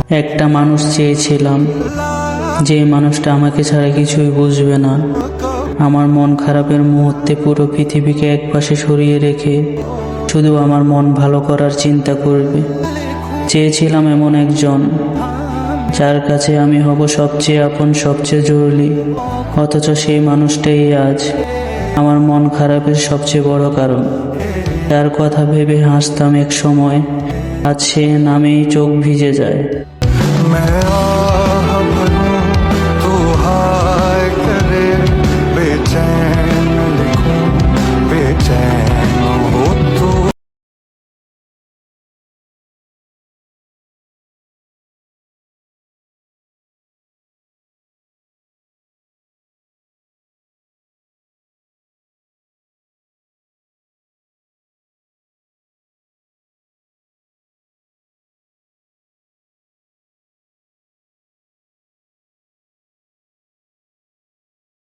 একটা মানুষ চেয়েছিলাম, যে মানুষটা আমাকে ছাড়া কিছুই বুঝবে না, আমার মন খারাপের মুহূর্তে পুরো পৃথিবীকে একপাশে সরিয়ে রেখে শুধু আমার মন ভালো করার চিন্তা করবে। চেয়েছিলাম এমন একজন, যার কাছে আমি হব সবচেয়ে আপন, সবচেয়ে জরুরি। অথচ সেই মানুষটাই আজ আমার মন খারাপের সবচেয়ে বড় কারণ। যার কথা ভেবে হাসতাম এক সময়, আজ সে নামেই চোখ ভিজে যায়।